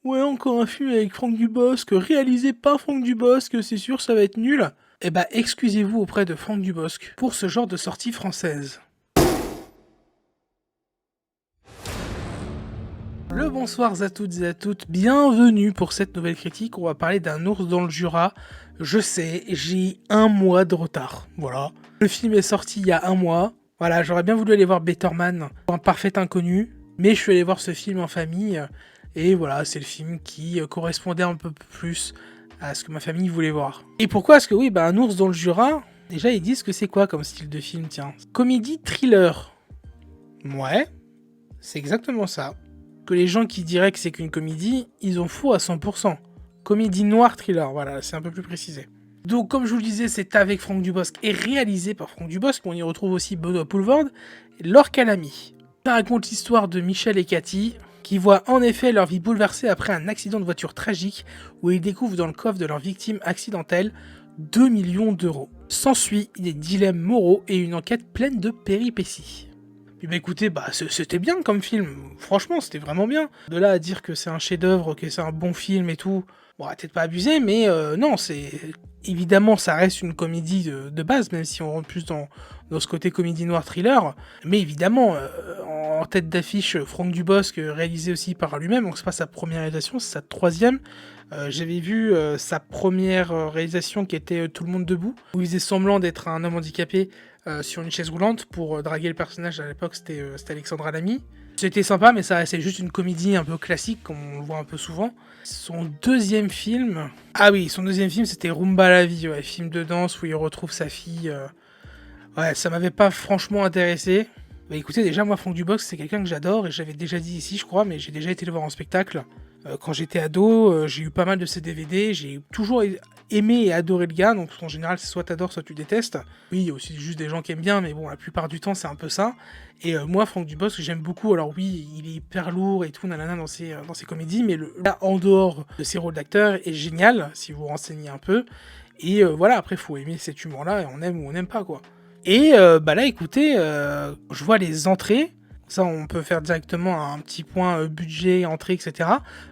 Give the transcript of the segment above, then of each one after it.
Ouais, encore un film avec Franck Dubosc, réalisé par Franck Dubosc, c'est sûr, ça va être nul. Eh bah, excusez-vous auprès de Franck Dubosc pour ce genre de sortie française. Le bonsoir à toutes et à toutes, bienvenue pour cette nouvelle critique. On va parler d'un ours dans le Jura. Je sais, j'ai un mois de retard. Voilà. Le film est sorti il y a un mois. Voilà, j'aurais bien voulu aller voir Better Man, un parfait inconnu, mais je suis allé voir ce film en famille. Et voilà, c'est le film qui correspondait un peu plus à ce que ma famille voulait voir. Et pourquoi est-ce que oui, bah un ours dans le Jura, déjà ils disent que c'est quoi comme style de film, tiens. Comédie thriller. Ouais, c'est exactement ça. Que les gens qui diraient que c'est qu'une comédie, ils ont faux à 100%. Comédie noire thriller, voilà, c'est un peu plus précisé. Donc comme je vous le disais, c'est avec Franck Dubosc et réalisé par Franck Dubosc, on y retrouve aussi Benoît Poelvoorde et Laure Calamy. Ça raconte l'histoire de Michel et Cathy, qui voient en effet leur vie bouleversée après un accident de voiture tragique où ils découvrent dans le coffre de leur victime accidentelle 2 millions d'euros. S'ensuit des dilemmes moraux et une enquête pleine de péripéties. Puis bah écoutez, bah c'était bien comme film, franchement c'était vraiment bien. De là à dire que c'est un chef-d'œuvre, que c'est un bon film et tout, bon peut-être pas abusé, mais non, c'est évidemment ça reste une comédie de base, même si on rentre plus dans ce côté comédie noire thriller. Mais évidemment, en tête d'affiche, Franck Dubosc, réalisé aussi par lui-même, donc c'est pas sa première réalisation, c'est sa troisième. J'avais vu sa première réalisation qui était Tout le monde debout, où il faisait semblant d'être un homme handicapé sur une chaise roulante pour draguer le personnage. À l'époque, c'était Alexandra Lamy. C'était sympa, mais ça restait juste une comédie un peu classique, comme on le voit un peu souvent. Son deuxième film... Ah oui, son deuxième film, c'était Rumba la vie, ouais, film de danse où il retrouve sa fille. Ouais, ça m'avait pas franchement intéressé. Bah écoutez, déjà, moi, Franck Dubosc, c'est quelqu'un que j'adore, et j'avais déjà dit ici, je crois, mais j'ai déjà été le voir en spectacle. Quand j'étais ado, j'ai eu pas mal de ses DVD, j'ai toujours aimé et adoré le gars, donc en général, c'est soit t'adores, soit tu détestes. Oui, il y a aussi juste des gens qui aiment bien, mais bon, la plupart du temps, c'est un peu ça. Et moi, Franck Dubosc, j'aime beaucoup. Alors oui, il est hyper lourd et tout, nanana, dans ses comédies, mais le gars, en dehors de ses rôles d'acteur, est génial, si vous vous renseignez un peu. Et voilà, après, faut aimer cet humour-là, et on aime ou on n'aime pas, quoi. Et bah là, écoutez, je vois les entrées. Ça, on peut faire directement un petit point budget, entrée, etc.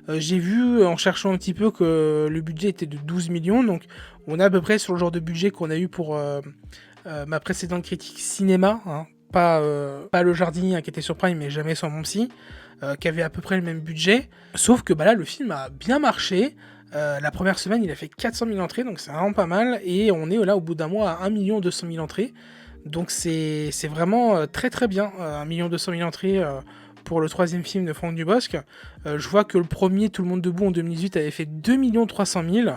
J'ai vu, en cherchant un petit peu, que le budget était de 12 millions. Donc, on est à peu près sur le genre de budget qu'on a eu pour ma précédente critique cinéma. Hein. Pas Le Jardinier, hein, qui était sur Prime, mais Jamais sans mon psy, qui avait à peu près le même budget. Sauf que bah là, le film a bien marché. La première semaine, il a fait 400 000 entrées, donc c'est vraiment pas mal. Et on est là, au bout d'un mois, à 1 200 000 entrées. Donc c'est vraiment très très bien, 1 200 000 entrées pour le troisième film de Franck Dubosc. Je vois que le premier, Tout le monde debout, en 2018, avait fait 2 300 000.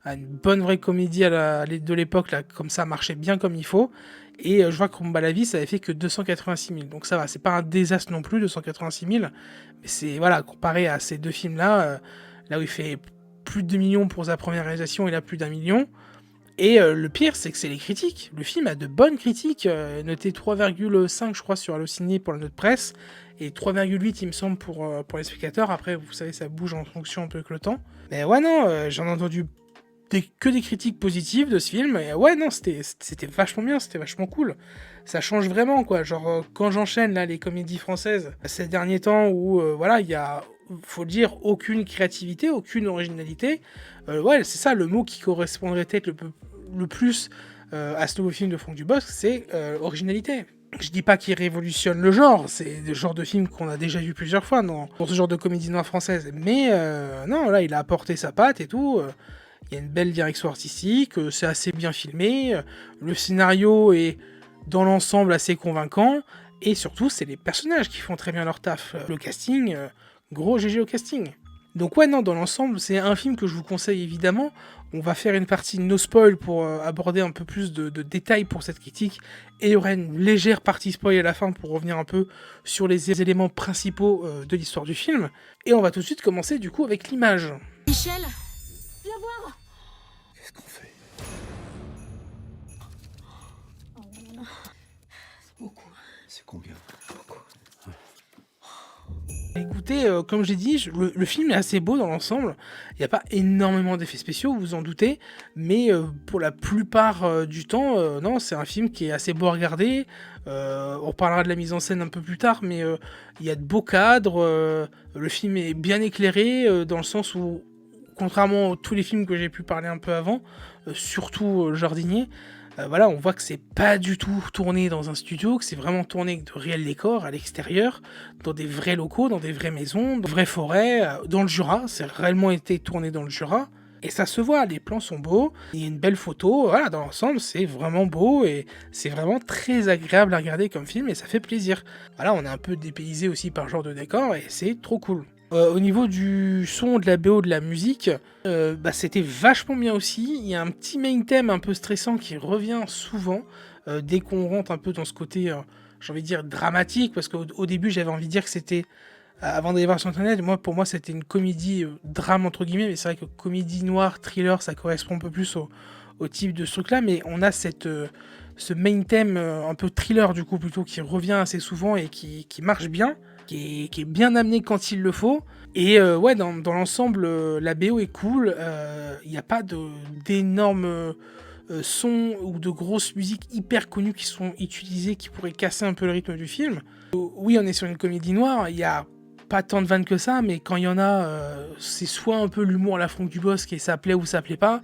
Une bonne vraie comédie de l'époque, là, comme ça, marchait bien comme il faut. Et je vois que Rumba la vie, ça avait fait que 286 000. Donc ça va, c'est pas un désastre non plus, 286 000. Mais c'est, voilà, comparé à ces deux films-là, là où il fait plus de 2 millions pour sa première réalisation, il a plus d'1 million. Et le pire, c'est que c'est les critiques. Le film a de bonnes critiques, noté 3,5 je crois sur Allociné pour la note presse, et 3,8 il me semble pour les spectateurs. Après, vous savez, ça bouge en fonction un peu avec le temps. Mais ouais, non, j'en ai entendu que des critiques positives de ce film, et ouais, non, c'était vachement bien, c'était vachement cool. Ça change vraiment, quoi. Genre, quand j'enchaîne là les comédies françaises ces derniers temps où, voilà, il y a, faut le dire, aucune créativité, aucune originalité. Ouais, c'est ça le mot qui correspondrait peut-être le plus à ce nouveau film de Franck Dubosc, c'est originalité. Je dis pas qu'il révolutionne le genre, c'est le genre de film qu'on a déjà vu plusieurs fois dans ce genre de comédie noire française. Mais non, là, il a apporté sa patte et tout. Il y a une belle direction artistique, c'est assez bien filmé, le scénario est dans l'ensemble assez convaincant, et surtout, c'est les personnages qui font très bien leur taf. Le casting, gros GG au casting. Donc ouais, non, dans l'ensemble, c'est un film que je vous conseille évidemment. On va faire une partie no spoil pour aborder un peu plus de détails pour cette critique, et il y aura une légère partie spoil à la fin pour revenir un peu sur les éléments principaux de l'histoire du film. Et on va tout de suite commencer du coup avec l'image. Michel, viens voir. Qu'est-ce qu'on fait? Oh là là. Beaucoup. C'est combien? Beaucoup. Écoutez, comme j'ai dit, le film est assez beau dans l'ensemble. Il n'y a pas énormément d'effets spéciaux, vous vous en doutez, mais pour la plupart du temps, non, c'est un film qui est assez beau à regarder. On parlera de la mise en scène un peu plus tard, mais il y a de beaux cadres. Le film est bien éclairé, dans le sens où, contrairement à tous les films que j'ai pu parler un peu avant, surtout Jardinier, voilà, on voit que c'est pas du tout tourné dans un studio, que c'est vraiment tourné avec de réels décors à l'extérieur, dans des vrais locaux, dans des vraies maisons, dans de vraies forêts, dans le Jura. C'est réellement été tourné dans le Jura. Et ça se voit, les plans sont beaux, il y a une belle photo, voilà, dans l'ensemble, c'est vraiment beau et c'est vraiment très agréable à regarder comme film et ça fait plaisir. Voilà, on est un peu dépaysé aussi par genre de décor et c'est trop cool. Au niveau du son, de la BO, de la musique, c'était vachement bien aussi. Il y a un petit main theme un peu stressant qui revient souvent dès qu'on rentre un peu dans ce côté, j'ai envie de dire, dramatique, parce qu'au début j'avais envie de dire que c'était, avant d'aller voir sur internet, pour moi c'était une comédie drame entre guillemets, mais c'est vrai que comédie noire, thriller, ça correspond un peu plus au type de ce truc-là, mais on a ce main theme un peu thriller du coup plutôt qui revient assez souvent et qui marche bien. Qui est bien amené quand il le faut. Et ouais, dans l'ensemble, la BO est cool. Il n'y a pas d'énormes sons ou de grosses musiques hyper connues qui sont utilisées, qui pourraient casser un peu le rythme du film. Oui, on est sur une comédie noire. Il n'y a pas tant de vannes que ça, mais quand il y en a, c'est soit un peu l'humour à la Franck Dubosc et ça plaît ou ça plaît pas,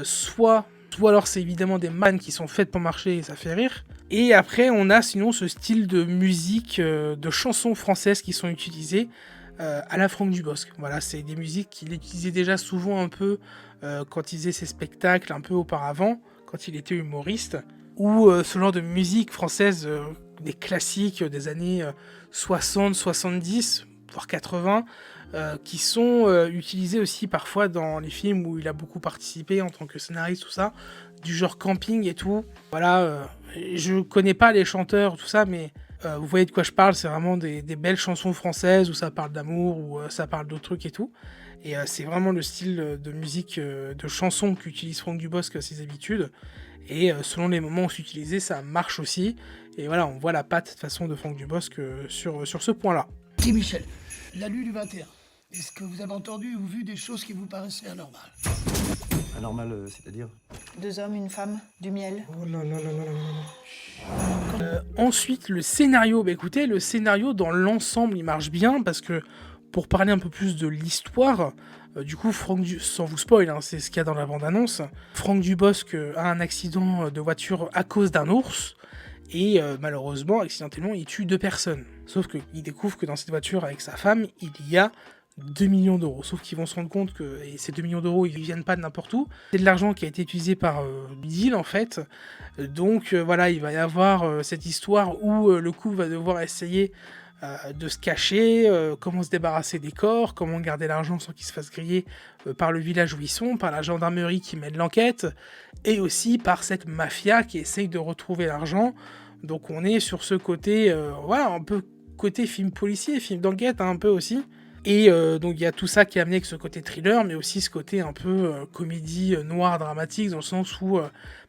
soit alors c'est évidemment des vannes qui sont faites pour marcher et ça fait rire. Et après, on a sinon ce style de musique, de chansons françaises qui sont utilisées à la Franck Dubosc. Voilà, c'est des musiques qu'il utilisait déjà souvent un peu quand il faisait ses spectacles, un peu auparavant, quand il était humoriste. Ou ce genre de musique française, des classiques des années 60, 70, voire 80, qui sont utilisés aussi parfois dans les films où il a beaucoup participé en tant que scénariste, tout ça, du genre camping et tout. Voilà, je connais pas les chanteurs, tout ça, mais vous voyez de quoi je parle, c'est vraiment des belles chansons françaises où ça parle d'amour, où ça parle d'autres trucs et tout. Et c'est vraiment le style de musique, de chanson qu'utilise Franck Dubosc à ses habitudes. Et selon les moments où c'est utilisé, ça marche aussi. Et voilà, on voit la patte de façon de Franck Dubosc sur ce point-là. Dis Michel, la nuit du 21, est-ce que vous avez entendu ou vu des choses qui vous paraissaient anormales? Anormal, c'est-à-dire? 2 hommes, une femme, du miel. Oh là là là là là là. Ensuite, le scénario. Bah écoutez, le scénario dans l'ensemble, il marche bien parce que pour parler un peu plus de l'histoire, du coup, sans vous spoil, hein, c'est ce qu'il y a dans la bande-annonce, Franck Dubosc a un accident de voiture à cause d'un ours et malheureusement, accidentellement, il tue 2 personnes. Sauf qu'il découvre que dans cette voiture avec sa femme, il y a 2 millions d'euros. Sauf qu'ils vont se rendre compte que ces 2 millions d'euros, ils viennent pas de n'importe où. C'est de l'argent qui a été utilisé par Deal, en fait. Donc voilà, il va y avoir cette histoire où le couple va devoir essayer de se cacher, comment se débarrasser des corps, comment garder l'argent sans qu'ils se fassent griller par le village où ils sont, par la gendarmerie qui mène l'enquête, et aussi par cette mafia qui essaye de retrouver l'argent. Donc on est sur ce côté, voilà, un peu côté film policier, film d'enquête, hein, un peu aussi. Et donc il y a tout ça qui est amené avec ce côté thriller, mais aussi ce côté un peu comédie noire, dramatique, dans le sens où,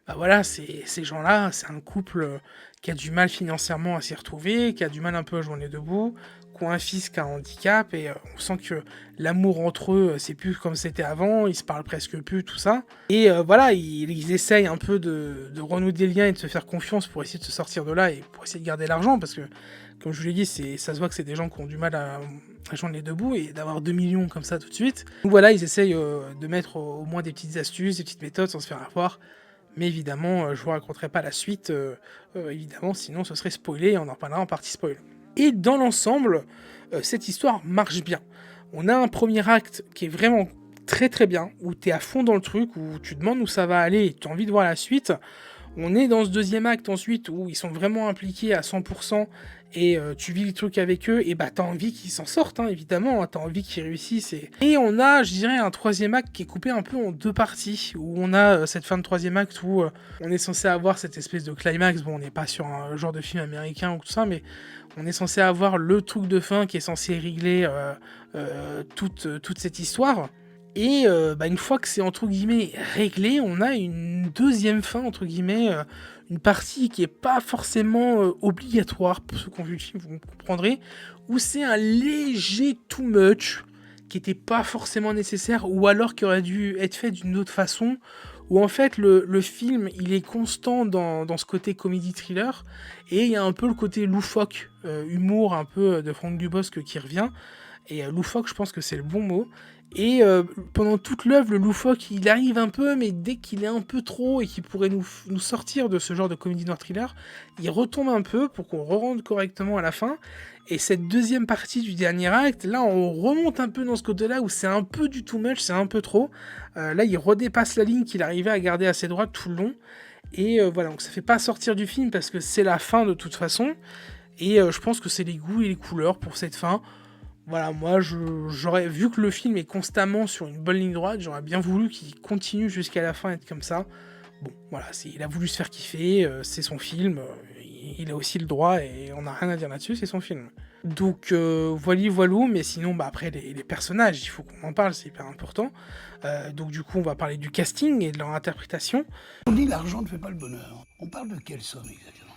bah voilà, ces gens-là, c'est un couple qui a du mal financièrement à s'y retrouver, qui a du mal un peu à joindre les deux bouts, qui ont un fils qui a un handicap, et on sent que l'amour entre eux, c'est plus comme c'était avant, ils se parlent presque plus, tout ça. Et voilà, ils essayent un peu de renouer des liens et de se faire confiance pour essayer de se sortir de là et pour essayer de garder l'argent, parce que, comme je vous l'ai dit, ça se voit que c'est des gens qui ont du mal à joindre les deux bouts, et d'avoir 2 millions comme ça tout de suite. Donc voilà, ils essayent de mettre au moins des petites astuces, des petites méthodes sans se faire avoir. Mais évidemment, je vous raconterai pas la suite, évidemment, sinon ce serait spoilé, et on en reparlera en partie spoil. Et dans l'ensemble, cette histoire marche bien. On a un premier acte qui est vraiment très très bien, où tu es à fond dans le truc, où tu te demandes où ça va aller et tu as envie de voir la suite. On est dans ce deuxième acte ensuite où ils sont vraiment impliqués à 100% et tu vis les trucs avec eux, et bah t'as envie qu'ils s'en sortent, hein, évidemment, hein, t'as envie qu'ils réussissent. Et on a, je dirais, un troisième acte qui est coupé un peu en 2 parties, où on a cette fin de troisième acte où on est censé avoir cette espèce de climax. Bon, on n'est pas sur un genre de film américain ou tout ça, mais on est censé avoir le truc de fin qui est censé régler toute cette histoire. Et une fois que c'est entre guillemets réglé, on a une deuxième fin, entre guillemets, une partie qui est pas forcément obligatoire, pour ceux qui ont vu le film, vous comprendrez, où c'est un léger too much, qui était pas forcément nécessaire, ou alors qui aurait dû être fait d'une autre façon, où en fait le film il est constant dans ce côté comédie thriller, et il y a un peu le côté loufoque, humour un peu de Franck Dubosc qui revient, et loufoque je pense que c'est le bon mot. Et pendant toute l'œuvre, le loufoque, il arrive un peu, mais dès qu'il est un peu trop et qu'il pourrait nous sortir de ce genre de comédie noir thriller, il retombe un peu pour qu'on re-rentre correctement à la fin. Et cette deuxième partie du dernier acte, là, on remonte un peu dans ce côté-là où c'est un peu du too much, c'est un peu trop. Là, il redépasse la ligne qu'il arrivait à garder assez droite tout le long. Et voilà, donc ça fait pas sortir du film parce que c'est la fin de toute façon. Et je pense que c'est les goûts et les couleurs pour cette fin. Voilà, moi, j'aurais vu que le film est constamment sur une bonne ligne droite, j'aurais bien voulu qu'il continue jusqu'à la fin, être comme ça. Bon, voilà, il a voulu se faire kiffer, c'est son film, il a aussi le droit et on n'a rien à dire là-dessus, c'est son film. Donc, voilou, mais sinon, après, les personnages, il faut qu'on en parle, c'est hyper important. Donc, du coup, on va parler du casting et de leur interprétation. On dit l'argent ne fait pas le bonheur. On parle de quelle somme exactement?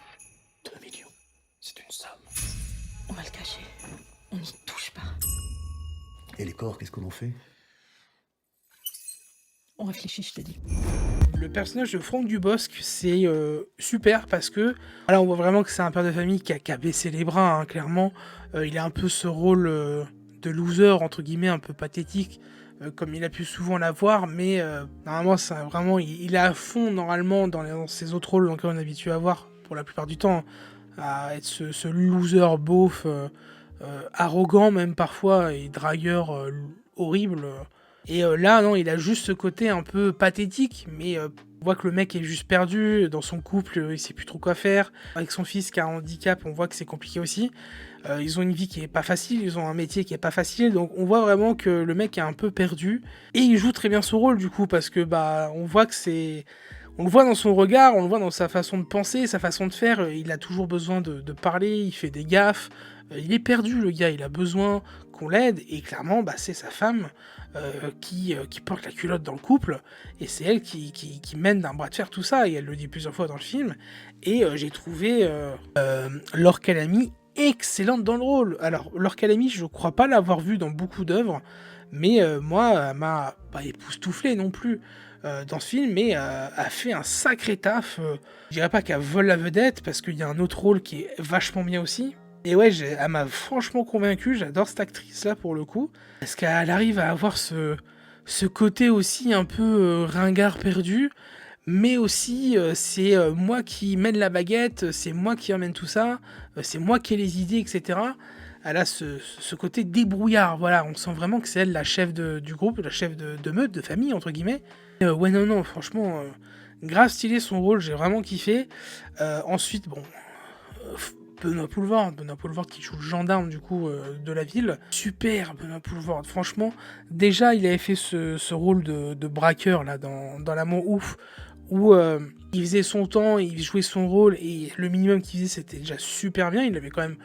2 millions. C'est une somme. On va le cacher. On n'y touche pas. Et les corps, qu'est-ce qu'on en fait? On réfléchit, je te dis. Le personnage de Franck Dubosc, c'est super parce que voilà, on voit vraiment que c'est un père de famille qui a baissé les bras, hein, clairement. Il a un peu ce rôle de loser, entre guillemets, un peu pathétique, comme il a pu souvent l'avoir, mais normalement, vraiment, il est à fond, normalement, dans ses autres rôles dans lesquels on est habitué à voir, pour la plupart du temps, hein, à être ce loser beauf, arrogant même parfois, et dragueur horrible. Et là, non, il a juste ce côté un peu pathétique, mais on voit que le mec est juste perdu, dans son couple, il sait plus trop quoi faire. Avec son fils qui a un handicap, on voit que c'est compliqué aussi. Ils ont une vie qui est pas facile, ils ont un métier qui est pas facile, donc on voit vraiment que le mec est un peu perdu. Et il joue très bien son rôle du coup, parce que on voit que c'est... On le voit dans son regard, on le voit dans sa façon de penser, sa façon de faire, il a toujours besoin de parler, il fait des gaffes, il est perdu le gars, il a besoin qu'on l'aide, et clairement c'est sa femme qui porte la culotte dans le couple, et c'est elle qui mène d'un bras de fer tout ça, et elle le dit plusieurs fois dans le film, et j'ai trouvé Laure Calamy excellente dans le rôle. Alors Laure Calamy, je crois pas l'avoir vue dans beaucoup d'œuvres, mais moi, elle m'a pas époustouflé non plus dans ce film, mais a fait un sacré taf. Je dirais pas qu'elle vole la vedette, parce qu'il y a un autre rôle qui est vachement bien aussi. Et ouais, elle m'a franchement convaincu, j'adore cette actrice-là pour le coup, parce qu'elle arrive à avoir ce côté aussi un peu ringard perdu, mais aussi c'est moi qui mène la baguette, c'est moi qui emmène tout ça, c'est moi qui ai les idées, etc. Elle a ce côté débrouillard, voilà, on sent vraiment que c'est elle la chef du groupe, la chef de meute, de famille, entre guillemets. Ouais, non, franchement, grave stylé son rôle, j'ai vraiment kiffé. Ensuite, Benoît Poelvoorde qui joue le gendarme du coup de la ville. Super Benoît Poelvoorde, franchement. Déjà, il avait fait ce rôle de braqueur là dans L'amour ouf, où il faisait son temps, il jouait son rôle, et le minimum qu'il faisait c'était déjà super bien. Il avait quand même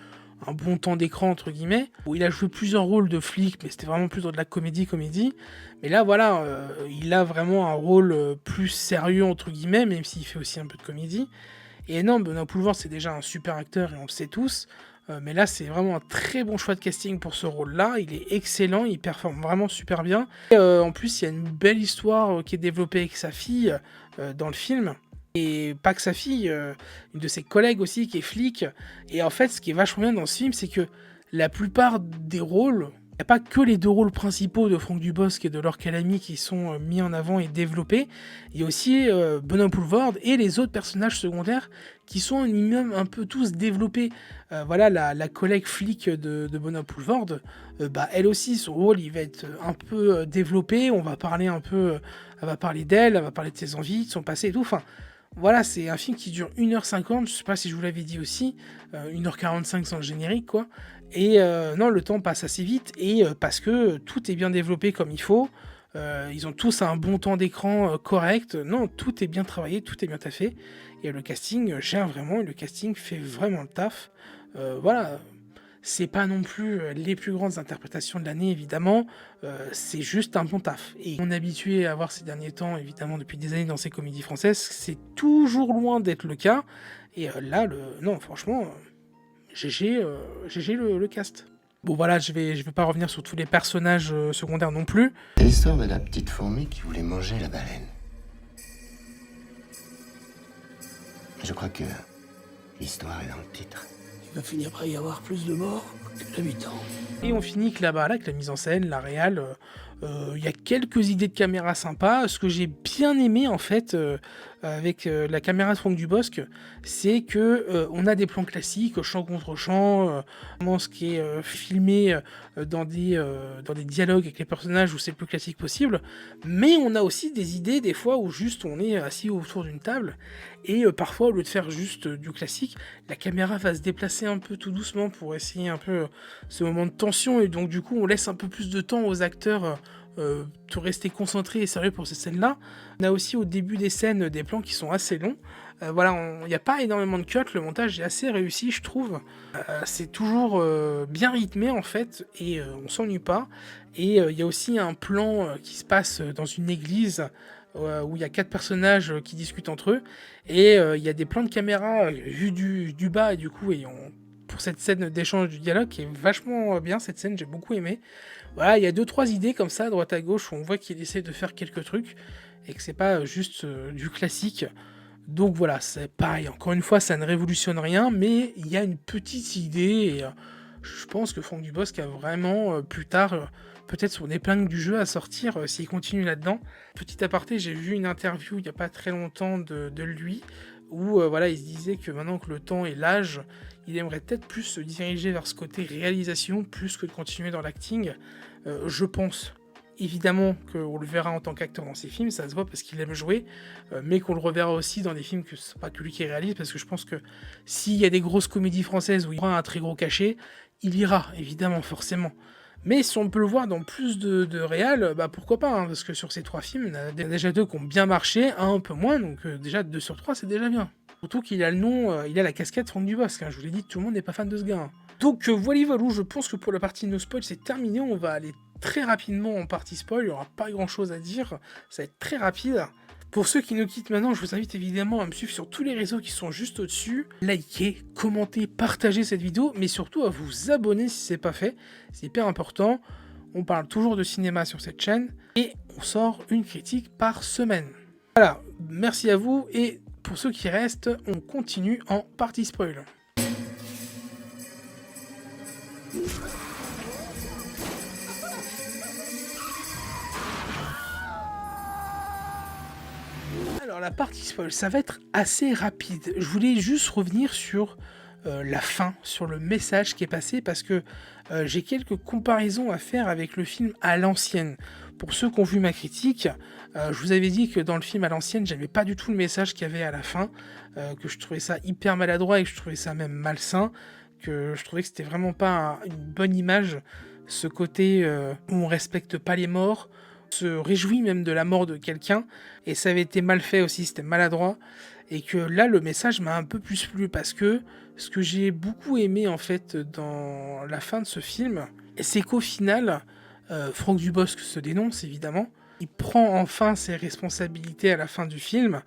un bon temps d'écran entre guillemets, où il a joué plusieurs rôles de flic, mais c'était vraiment plus dans de la comédie. Mais là voilà, il a vraiment un rôle plus sérieux entre guillemets, même s'il fait aussi un peu de comédie. Et non, Benoît Poelvoorde c'est déjà un super acteur et on le sait tous, mais là c'est vraiment un très bon choix de casting pour ce rôle-là. Il est excellent, il performe vraiment super bien. Et en plus il y a une belle histoire qui est développée avec sa fille dans le film. Et pas que sa fille, une de ses collègues aussi qui est flic. Et en fait, ce qui est vachement bien dans ce film, c'est que la plupart des rôles, il n'y a pas que les deux rôles principaux de Franck Dubosc et de Laure Calamy qui sont mis en avant et développés. Il y a aussi Benoît Poelvoorde et les autres personnages secondaires qui sont un minimum un peu tous développés. Voilà, la collègue flic de Benoît Poelvoorde, elle aussi, son rôle, il va être un peu développé. On va parler un peu, elle va parler d'elle, elle va parler de ses envies, de son passé et tout. Enfin, voilà, c'est un film qui dure 1h50, je sais pas si je vous l'avais dit aussi, 1h45 sans le générique, quoi. Et non, le temps passe assez vite, et parce que tout est bien développé comme il faut, ils ont tous un bon temps d'écran correct, non, tout est bien travaillé, tout est bien taffé, et le casting gère vraiment, et le casting fait vraiment le taf. Voilà, C'est pas non plus les plus grandes interprétations de l'année, évidemment. C'est juste un bon taf. Et on est habitué à voir ces derniers temps, évidemment, depuis des années dans ces comédies françaises, c'est toujours loin d'être le cas. Et là, non, franchement, GG, GG le cast. Bon voilà, je vais pas revenir sur tous les personnages secondaires non plus. C'est l'histoire de la petite fourmi qui voulait manger la baleine. Je crois que l'histoire est dans le titre. Il va finir par y avoir plus de morts que d'habitants. Et on finit que là-bas, là, avec la mise en scène, la réal, il y a quelques idées de caméra sympas. Ce que j'ai bien aimé, en fait, avec la caméra de Franck Dubosc, c'est que on a des plans classiques, champ contre champ, ce qui est filmé dans des dialogues avec les personnages où c'est le plus classique possible. Mais on a aussi des idées, des fois, où juste on est assis autour d'une table, et parfois, au lieu de faire juste du classique, la caméra va se déplacer un peu tout doucement pour essayer un peu ce moment de tension, et donc du coup on laisse un peu plus de temps aux acteurs de rester concentrés et sérieux pour ces scènes-là. On a aussi au début des scènes des plans qui sont assez longs. Voilà, il n'y a pas énormément de cuts, le montage est assez réussi, je trouve. C'est toujours bien rythmé en fait, et on s'ennuie pas. Et il y a aussi un plan qui se passe dans une église où il y a 4 personnages qui discutent entre eux, et il y a des plans de caméra vus du bas, et du coup, pour cette scène d'échange du dialogue qui est vachement bien, cette scène, j'ai beaucoup aimé. Voilà, il y a 2-3 idées comme ça, à droite à gauche, où on voit qu'il essaie de faire quelques trucs, et que c'est pas juste du classique. Donc voilà, c'est pareil, encore une fois, ça ne révolutionne rien, mais il y a une petite idée, et je pense que Franck Dubosc a vraiment, plus tard, peut-être son épingle du jeu à sortir, s'il continue là-dedans. Petit aparté, j'ai vu une interview il n'y a pas très longtemps de lui, où voilà, il se disait que maintenant que le temps et l'âge, il aimerait peut-être plus se diriger vers ce côté réalisation, plus que de continuer dans l'acting. Je pense évidemment qu'on le verra en tant qu'acteur dans ses films, ça se voit parce qu'il aime jouer, mais qu'on le reverra aussi dans des films que ce n'est pas que lui qui réalise, parce que je pense que s'il y a des grosses comédies françaises où il aura un très gros cachet, il ira, évidemment, forcément. Mais si on peut le voir dans plus de réal, bah pourquoi pas, hein, parce que sur ces 3 films, il y en a déjà 2 qui ont bien marché, un peu moins, donc déjà 2 sur 3, c'est déjà bien. Surtout qu'il a le nom, il a la casquette Franck Dubosc, hein, je vous l'ai dit, tout le monde n'est pas fan de ce gars. Hein. Donc voilà, je pense que pour la partie no spoil, c'est terminé, on va aller très rapidement en partie spoil, il n'y aura pas grand chose à dire, ça va être très rapide. Pour ceux qui nous quittent maintenant, je vous invite évidemment à me suivre sur tous les réseaux qui sont juste au-dessus. Likez, commentez, partagez cette vidéo, mais surtout à vous abonner si ce n'est pas fait. C'est hyper important. On parle toujours de cinéma sur cette chaîne et on sort une critique par semaine. Voilà, merci à vous, et pour ceux qui restent, on continue en partie spoil. Alors la partie spoil, ça va être assez rapide. Je voulais juste revenir sur la fin, sur le message qui est passé, parce que j'ai quelques comparaisons à faire avec le film à l'ancienne. Pour ceux qui ont vu ma critique, je vous avais dit que dans le film à l'ancienne, j'avais pas du tout le message qu'il y avait à la fin, que je trouvais ça hyper maladroit et que je trouvais ça même malsain, que je trouvais que c'était vraiment pas une bonne image, ce côté où on respecte pas les morts, se réjouit même de la mort de quelqu'un, et ça avait été mal fait aussi, c'était maladroit, et que là le message m'a un peu plus plu, parce que ce que j'ai beaucoup aimé en fait dans la fin de ce film, c'est qu'au final, Franck Dubosc se dénonce évidemment, il prend enfin ses responsabilités à la fin du film,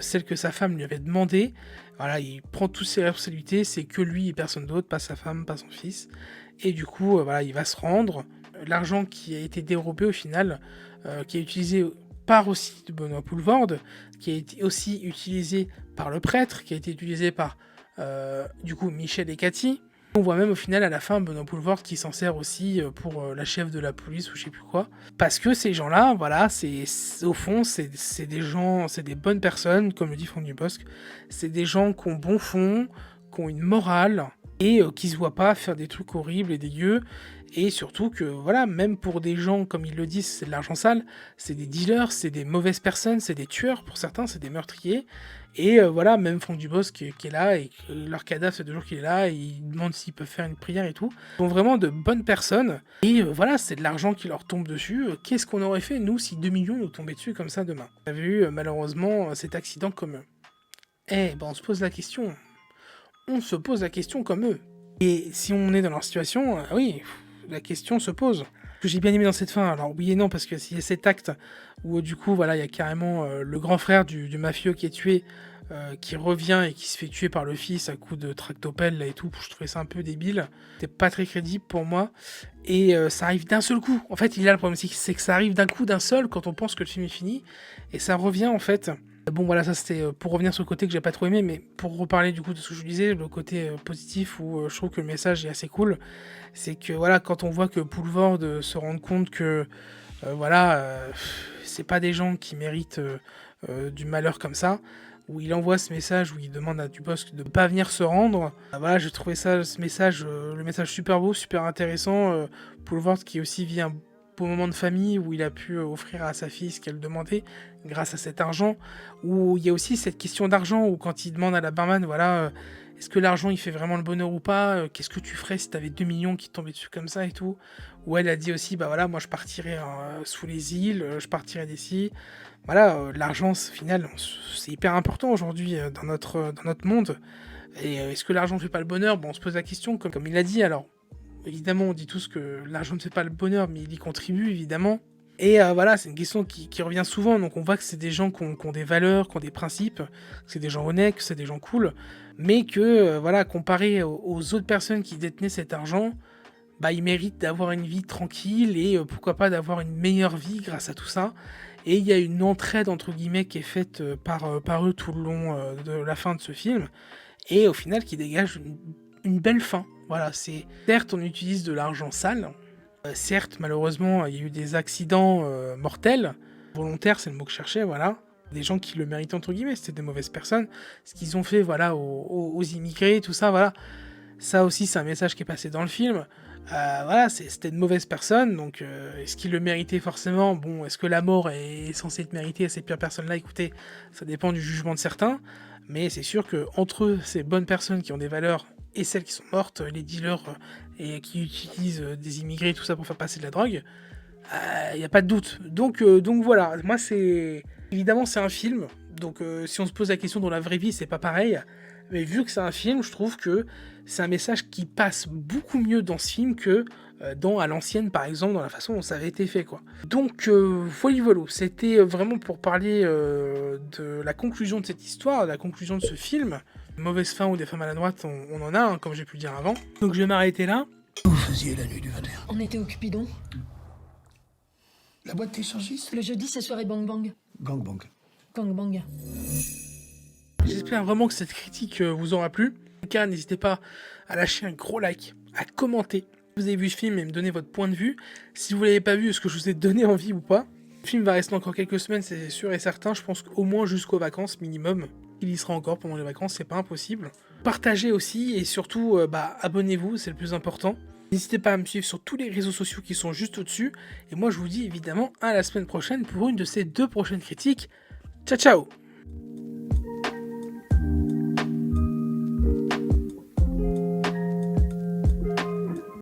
celles que sa femme lui avait demandées, voilà, il prend toutes ses responsabilités, c'est que lui et personne d'autre, pas sa femme, pas son fils, et du coup voilà, il va se rendre. L'argent qui a été dérobé au final, qui est utilisé par aussi de Benoît Poelvoorde, qui a été aussi utilisé par le prêtre, qui a été utilisé par du coup Michel et Cathy. On voit même au final à la fin Benoît Poelvoorde qui s'en sert aussi pour la chef de la police ou je sais plus quoi. Parce que ces gens-là, voilà, au fond, c'est des gens, c'est des bonnes personnes, comme le dit Franck Dubosc. C'est des gens qui ont bon fond, qui ont une morale et qui se voient pas faire des trucs horribles et dégueux. Et surtout que, voilà, même pour des gens, comme ils le disent, c'est de l'argent sale, c'est des dealers, c'est des mauvaises personnes, c'est des tueurs, pour certains, c'est des meurtriers. Et voilà, même Franck Dubosc qui est là, et leur cadavre, c'est 2 jours qu'il est là, et ils demandent s'ils peuvent faire une prière et tout. Ils sont vraiment de bonnes personnes, et voilà, c'est de l'argent qui leur tombe dessus. Qu'est-ce qu'on aurait fait, nous, si 2 millions nous tombaient dessus comme ça demain? On avait eu, malheureusement, cet accident comme eux. Eh ben, on se pose la question. On se pose la question comme eux. Et si on est dans leur situation, oui, la question se pose. Ce que j'ai bien aimé dans cette fin, alors oui et non, parce qu'il y a cet acte où du coup, voilà, il y a carrément le grand frère du mafieux qui est tué, qui revient et qui se fait tuer par le fils à coups de tractopelle là et tout. Je trouvais ça un peu débile. C'était pas très crédible pour moi. Et ça arrive d'un seul coup. En fait, il y a le problème, c'est que ça arrive d'un coup, d'un seul, quand on pense que le film est fini. Et ça revient en fait. Bon voilà, ça c'était pour revenir sur le côté que j'ai pas trop aimé, mais pour reparler du coup de ce que je disais, le côté positif où je trouve que le message est assez cool, c'est que voilà, quand on voit que Poulvord se rend compte que c'est pas des gens qui méritent du malheur comme ça, où il envoie ce message où il demande à Dubosc de pas venir se rendre. Voilà, j'ai trouvé ça, ce message, le message super beau, super intéressant. Poulvord qui aussi vit un beau moment de famille où il a pu offrir à sa fille ce qu'elle demandait grâce à cet argent. Où il y a aussi cette question d'argent où quand il demande à la barman, voilà, est-ce que l'argent il fait vraiment le bonheur ou pas, qu'est-ce que tu ferais si t'avais 2 millions qui te tombaient dessus comme ça et tout. Où elle a dit aussi, bah voilà, moi je partirais sous les îles, je partirais d'ici. Voilà, l'argent, au final, c'est hyper important aujourd'hui dans notre monde. Et est-ce que l'argent ne fait pas le bonheur? Bon, on se pose la question, comme il a dit. Alors, évidemment, on dit tous que l'argent ne fait pas le bonheur, mais il y contribue, évidemment. Et voilà, c'est une question qui revient souvent. Donc, on voit que c'est des gens qui ont des valeurs, qui ont des principes, que c'est des gens honnêtes, que c'est des gens cool. Mais que, voilà, comparé aux autres personnes qui détenaient cet argent, bah, ils méritent d'avoir une vie tranquille et pourquoi pas d'avoir une meilleure vie grâce à tout ça. Et il y a une entraide entre guillemets qui est faite par eux tout le long de la fin de ce film, et au final qui dégage une belle fin. Voilà, c'est certes on utilise de l'argent sale, certes malheureusement il y a eu des accidents mortels, volontaires c'est le mot que je cherchais, voilà, des gens qui le méritaient entre guillemets, c'était des mauvaises personnes, ce qu'ils ont fait voilà aux immigrés, tout ça, voilà, ça aussi c'est un message qui est passé dans le film. Voilà, c'était de mauvaises personnes, donc est-ce qu'ils le méritaient forcément? Bon, est-ce que la mort est censée être méritée à ces pires personnes-là? Écoutez, ça dépend du jugement de certains, mais c'est sûr que entre eux, ces bonnes personnes qui ont des valeurs et celles qui sont mortes, les dealers et qui utilisent des immigrés, tout ça pour faire passer de la drogue, il n'y a pas de doute. Donc voilà, moi c'est... Évidemment c'est un film, donc si on se pose la question dans la vraie vie, c'est pas pareil. Mais vu que c'est un film, je trouve que c'est un message qui passe beaucoup mieux dans ce film que à l'ancienne, par exemple, dans la façon dont ça avait été fait, quoi. Donc, voilà, c'était vraiment pour parler de la conclusion de cette histoire, de la conclusion de ce film. Mauvaise fin ou des fins maladroites, on en a, hein, comme j'ai pu le dire avant. Donc, je vais m'arrêter là. Vous faisiez la nuit du 21. On était au Cupidon. La boîte échangiste? Le jeudi, c'est soirée Bang Bang. Gangbang. Gang Bang. J'espère vraiment que cette critique vous aura plu. En tout cas, n'hésitez pas à lâcher un gros like, à commenter. Si vous avez vu ce film et me donner votre point de vue. Si vous ne l'avez pas vu, est-ce que je vous ai donné envie ou pas? Le film va rester encore quelques semaines, c'est sûr et certain. Je pense qu'au moins jusqu'aux vacances minimum. Il y sera encore pendant les vacances, c'est pas impossible. Partagez aussi et surtout, abonnez-vous, c'est le plus important. N'hésitez pas à me suivre sur tous les réseaux sociaux qui sont juste au-dessus. Et moi, je vous dis évidemment à la semaine prochaine pour une de ces 2 prochaines critiques. Ciao, ciao!